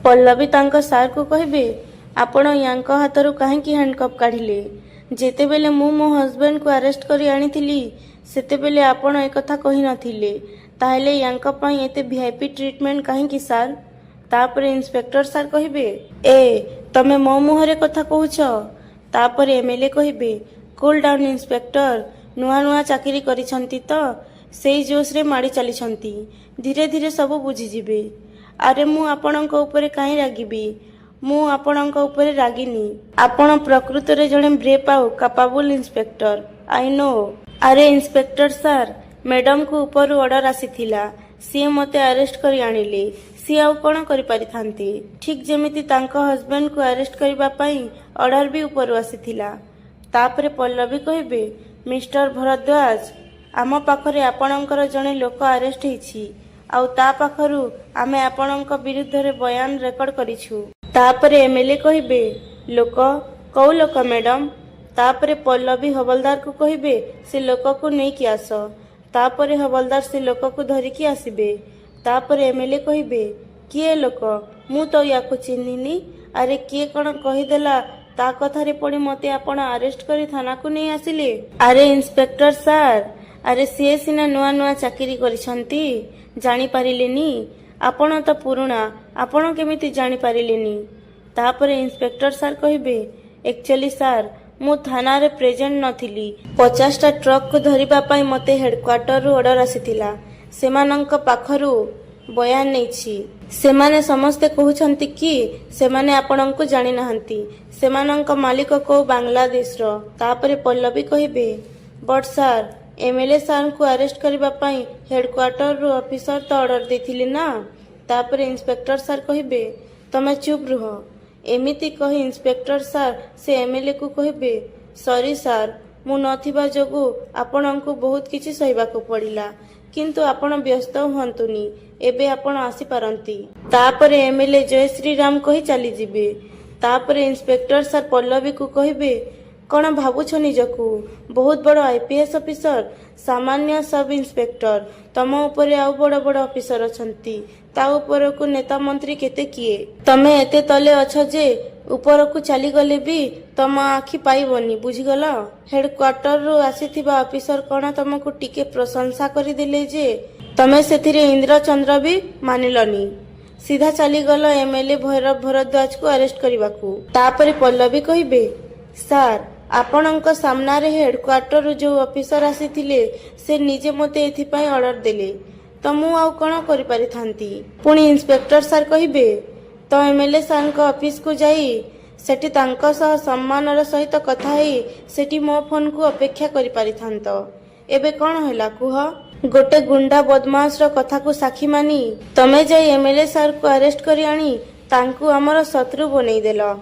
पल्लवी तांका सार को कहबे आपण यांका हाथरू काहेकि हैंडकप काढ़िले जेतेबेले मु मो हस्बैंड को अरेस्ट करी आनीथिली सेतेबेले आपण ए कथा कहि नथिले ताहेले यांका पई एते वीआईपी ट्रीटमेंट काहेकि सार। तापरे इंस्पेक्टर सार कहबे ए तमे मो मुहरे कथा कहूछ। तापरे एमएलए कहबे कूल डाउन इंस्पेक्टर नुआ नुआ चाकरी करिसंती तो सेई जोश रे माड़ी चलीसंती धीरे धीरे सब बुझी जिबे। अरे मु आपणक उपरे काहे रागिबी मु आपणक उपरे रागिनी आपण प्रकृत रे जणे ब्रेव आउ कैपेबल इंस्पेक्टर आई नो। अरे इंस्पेक्टर सर मैडम को ऊपर ऑर्डर आसीथिला सी मते अरेस्ट करी आनिले सी आउ कोन करि पारि थांती ठीक जेमिति तांको हस्बैंड को अरेस्ट करबा पई ऑर्डर भी ऊपर आसीथिला। तापरे पल्लवी कहबे मिस्टर भरद्वाज आम पाखरे आपणकर जणे लोक अरेस्ट हेछि आउ ता पाखरु आमे आपणक विरुद्ध रे बयान रेकॉर्ड करिछु। तापरे एमएलए कहबे लोक कौ लोक मैडम। तापरे पल्लवी हवलदार को कहबे से लोक को नहीं कि आस। तापरे हवलदार से लोक को धरिकी आसीबे। तापरे एमएलए कहबे किए लोक मु तो याको चिन्हिनी अरे किए कण कहिदेला ता कथारे पड़ी मते आपण अरेस्ट करी थाना को नहीं आसिले। अरे इंस्पेक्टर सर अरे सी सिना नुआ नुआ चाकरी करिसंती जानी पारिलेनी आपण तो पुराना आपण केमिति जानी पारिलेनी। तापरे इंस्पेक्टर सर कहबे एक्चुअली सर मु थाना रे प्रेजेंट नथिली 50टा ट्रक को धरिबा पई मते हेडक्वार्टर रु ऑर्डर आसीथिला सेमानंक पाखरु बयान नैछि सेमाने समस्ते कहउछंती कि सेमाने आपणंकु जानि नाहंती सेमानंक मालिक को बांग्लादेश रो। तापरे पल्लवी कहबे बट सर एमएलए सर को अरेस्ट करबा पई हेडक्वार्टर रो ऑफिसर तो ऑर्डर देथिले ना। तापरे इंस्पेक्टर सर कहबे तमे चुप रहो एमिति कही इंस्पेक्टर सर से एमएलए को कहबे सॉरी सर मु नथिबा जोगु आपणंकु बहुत किछि सहिबाकु पड़िला किंतु आपण व्यस्त हुंतुनी एबे आपण आसी पारंती। तापरे एमएलए जय श्री राम कही चली जिबे। तापरे इंस्पेक्टर सर पल्लवी को कहबे कौन भावुछ निजकू बहुत बड़ आईपीएस ऑफिसर सामान्य सब इंस्पेक्टर तम उपरे आउ बड़ बड़ ऑफिसर अछंती ता ऊपर को नेता मंत्री केते किए तमे एते तले अछ जे ऊपर को चली गले भी तम आखि पाइबनी बुझीगल। हेडक्वार्टर रु आसीथिबा ऑफिसर कौन तुमको टिके प्रशंसा करी देले जे तमे सेथिरे इंद्र चंद्र भी मानिलनी सीधा चली गल एमएलए भैरव भरद्वाज को अरेस्ट करबाकू। तापरे पल्लवी कहबे सर आपणक सामना रे हेडक्वार्टर जो ऑफिसर आसीथिले से निजे मते एथिपाई ऑर्डर देले तो मु आउ कोन करि पारि थांती। पुणी इंस्पेक्टर सर कहबे तो एमएलए सर को ऑफिस को जाई सेठी तांको सह सम्मानर सहित कथा हेई सेठी मो फोन को अपेक्षा करि पारि थांत एबे कोन हैला कुह गोटे गुंडा बदमाश रो कथा को साखी मानी तमे जाई एमएलए सर को अरेस्ट करी आनी तांकू हमर शत्रु बनै देलो।